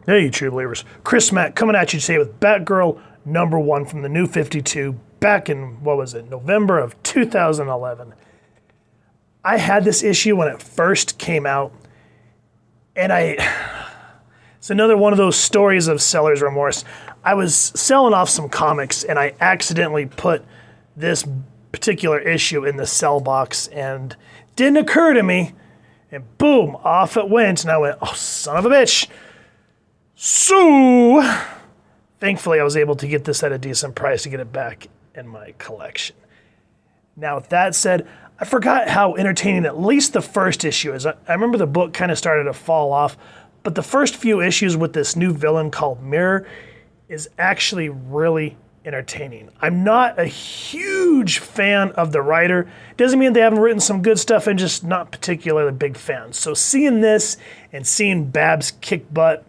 Hey, true believers. Chris Mack coming at you today with Batgirl #1 from the New 52 back in, November of 2011. I had this issue when it first came out, and it's another one of those stories of seller's remorse. I was selling off some comics, and I accidentally put this particular issue in the sell box, and didn't occur to me, and boom, off it went, and I went, oh, son of a bitch. So, thankfully, I was able to get this at a decent price to get it back in my collection. Now, with that said, I forgot how entertaining at least the first issue is. I remember the book kind of started to fall off, but the first few issues with this new villain called Mirror is actually really entertaining. I'm not a huge fan of the writer. Doesn't mean they haven't written some good stuff, I'm just not particularly a big fan. So seeing this and seeing Babs kick butt,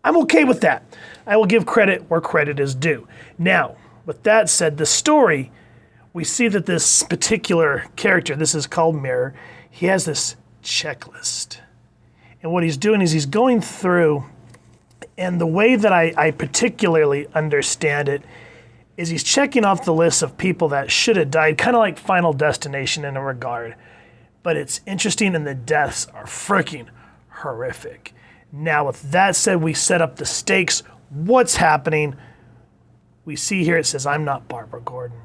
I'm okay with that. I will give credit where credit is due. Now, with that said, the story, we see that this particular character, this is called Mirror, he has this checklist. And what he's doing is he's going through, and the way that I particularly understand it is he's checking off the list of people that should have died, kind of like Final Destination in a regard. But it's interesting, and the deaths are freaking horrific. Now, with that said, we set up the stakes. What's happening? We see here it says, I'm not Barbara Gordon.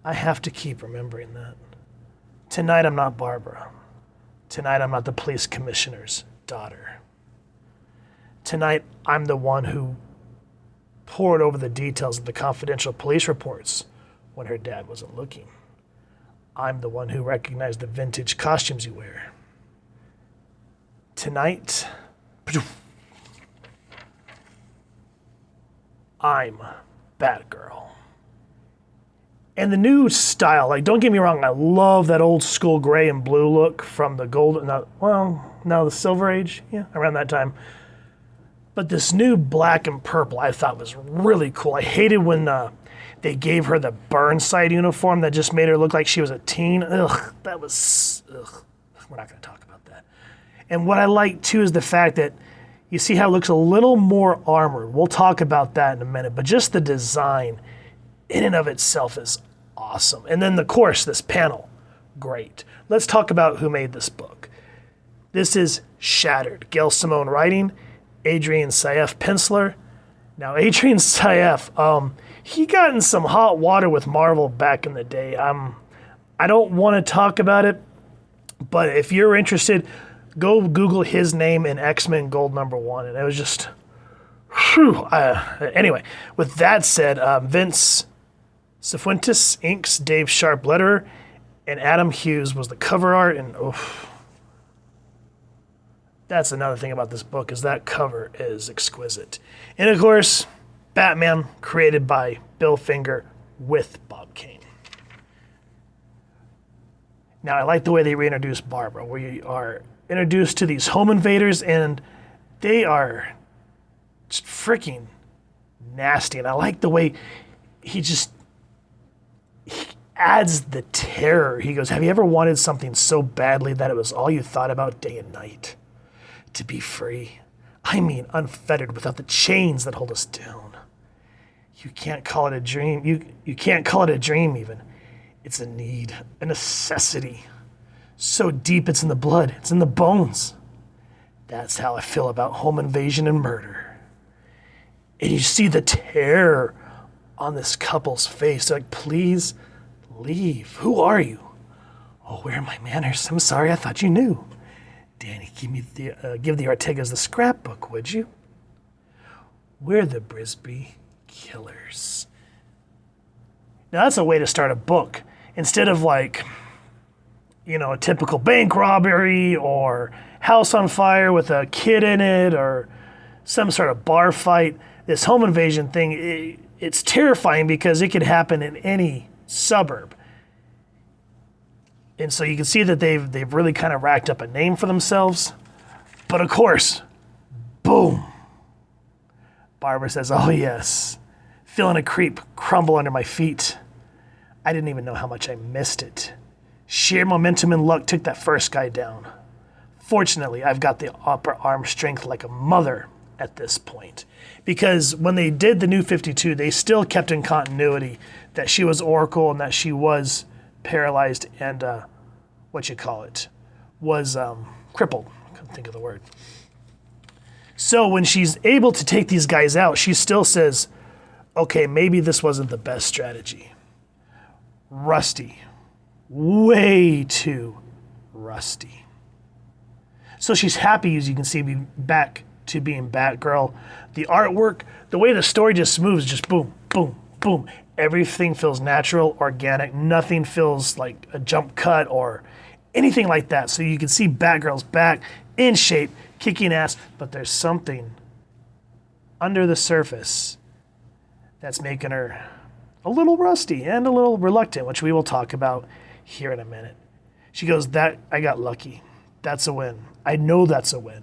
I have to keep remembering that. Tonight, I'm not Barbara. Tonight, I'm not the police commissioner's daughter. Tonight, I'm the one who poured over the details of the confidential police reports when her dad wasn't looking. I'm the one who recognized the vintage costumes you wear. Tonight, I'm Batgirl. And the new style, like, don't get me wrong, I love that old school gray and blue look from the golden, the Silver Age, around that time. But this new black and purple I thought was really cool. I hated when they gave her the Burnside uniform that just made her look like she was a teen. Ugh. We're not going to talk about that. And what I like, too, is the fact that you see how it looks a little more armored. We'll talk about that in a minute. But just the design in and of itself is awesome. And then, of course, this panel, great. Let's talk about who made this book. This is Shattered. Gail Simone writing, Adrian Saif penciler. Now, Adrian Saif, he got in some hot water with Marvel back in the day. I don't want to talk about it, but if you're interested, go Google his name in X-Men Gold #1, and it was just, whew. Anyway, with that said, Vince Cifuentes inks, Dave Sharp letterer, and Adam Hughes was the cover art, and that's another thing about this book, is that cover is exquisite. And of course, Batman, created by Bill Finger with Bob Kane. Now, I like the way they reintroduce Barbara. We are introduced to these home invaders, and they are just freaking nasty. And I like the way he adds the terror. He goes, have you ever wanted something so badly that it was all you thought about day and night? To be free. I mean, unfettered, without the chains that hold us down. You can't call it a dream. You can't call it a dream, even. It's a need, a necessity. So deep it's in the blood, it's in the bones. That's how I feel about home invasion and murder. And you see the terror on this couple's face. They're like, please leave. Who are you? Oh, where are my manners? I'm sorry, I thought you knew. Danny, give the Ortegas the scrapbook, would you? We're the Brisby Killers. Now, that's a way to start a book. Instead of a typical bank robbery or house on fire with a kid in it or some sort of bar fight, this home invasion thing, it's terrifying because it could happen in any suburb. And so you can see that they've really kind of racked up a name for themselves. But of course, boom. Barbara says, oh yes, feeling a creep crumble under my feet. I didn't even know how much I missed it. Sheer momentum and luck took that first guy down. Fortunately, I've got the upper arm strength like a mother at this point. Because when they did the New 52, they still kept in continuity that she was Oracle and that she was paralyzed and, was crippled. I couldn't think of the word. So when she's able to take these guys out, she still says, okay, maybe this wasn't the best strategy. Rusty. Way too rusty. So she's happy, as you can see, being back to being Batgirl. The artwork, the way the story just moves, just boom, boom, boom. Everything feels natural, organic. Nothing feels like a jump cut or anything like that. So you can see Batgirl's back, in shape, kicking ass, but there's something under the surface that's making her a little rusty and a little reluctant, which we will talk about here in a minute. She goes, "That I got lucky. That's a win. I know that's a win.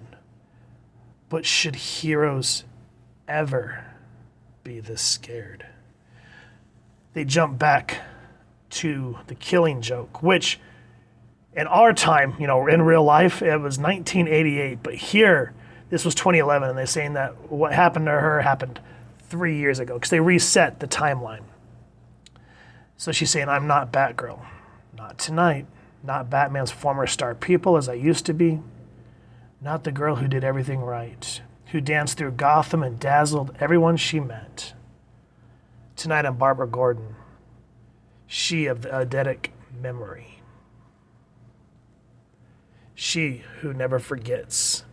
But should heroes ever be this scared?" They jump back to the Killing Joke, which in our time, in real life, it was 1988, but here, this was 2011, and they're saying that what happened to her happened 3 years ago, because they reset the timeline. So she's saying, "I'm not Batgirl. Not tonight. Not Batman's former star pupil as I used to be. Not the girl who did everything right, who danced through Gotham and dazzled everyone she met. Tonight I'm Barbara Gordon, she of the eidetic memory. She who never forgets,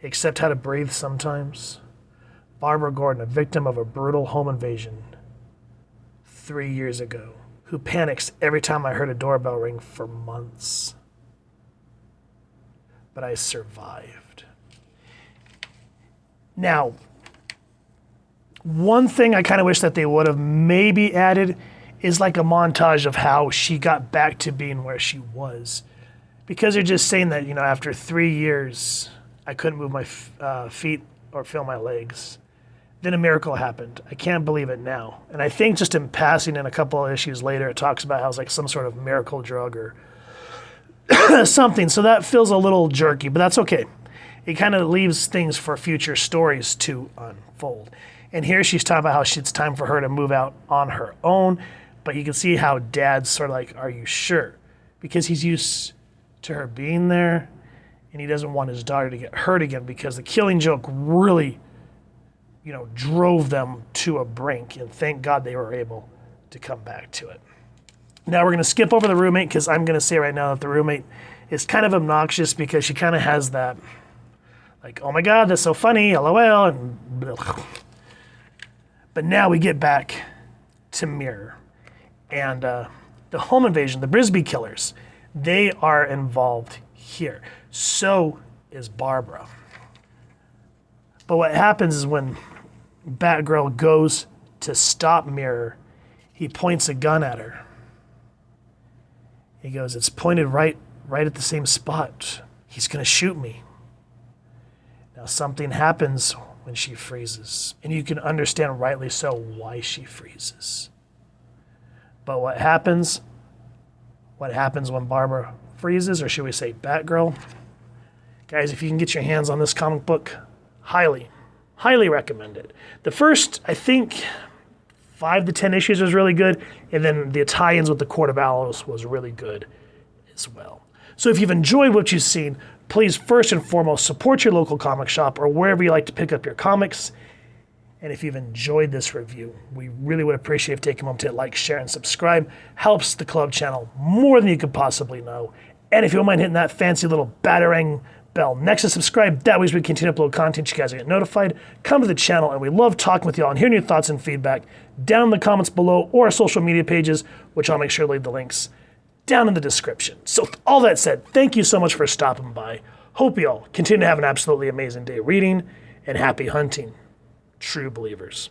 except how to breathe sometimes. Barbara Gordon, a victim of a brutal home invasion 3 years ago, who panics every time I heard a doorbell ring for months. But I survived." Now, one thing I kind of wish that they would have maybe added is like a montage of how she got back to being where she was. Because they're just saying that, after 3 years, I couldn't move my feet or feel my legs. Then a miracle happened. I can't believe it now. And I think just in passing in a couple of issues later, it talks about how it's like some sort of miracle drug or something. So that feels a little jerky, but that's okay. It kind of leaves things for future stories to unfold. And here she's talking about how it's time for her to move out on her own. But you can see how Dad's sort of like, "Are you sure?" Because he's used to her being there, and he doesn't want his daughter to get hurt again, because the Killing Joke really, drove them to a brink, and thank God they were able to come back to it. Now we're going to skip over the roommate, because I'm going to say right now that the roommate is kind of obnoxious, because she kind of has that, like, "Oh my God, that's so funny, LOL," and blech. But now we get back to Mirror, and the home invasion, the Brisby killers, they are involved here. So is Barbara. But what happens is when Batgirl goes to stop Mirror, he points a gun at her. He goes, "It's pointed right at the same spot. He's going to shoot me." Now something happens when she freezes, and you can understand rightly so why she freezes. But what happens when Barbara freezes, or should we say Batgirl? Guys, if you can get your hands on this comic book, highly recommend it. The first, I think, 5 to 10 issues was really good, and then the tie-ins with the Court of Owls was really good as well. So if you've enjoyed what you've seen, please first and foremost support your local comic shop or wherever you like to pick up your comics. And if you've enjoyed this review, we really would appreciate if you take a moment to hit like, share, and subscribe. Helps the club channel more than you could possibly know. And if you don't mind hitting that fancy little batarang bell next to subscribe, that way as we continue to upload content, you guys will get notified. Come to the channel, and we love talking with y'all and hearing your thoughts and feedback down in the comments below or our social media pages, which I'll make sure to leave the links down in the description. So with all that said, thank you so much for stopping by. Hope you all continue to have an absolutely amazing day reading, and happy hunting, true believers.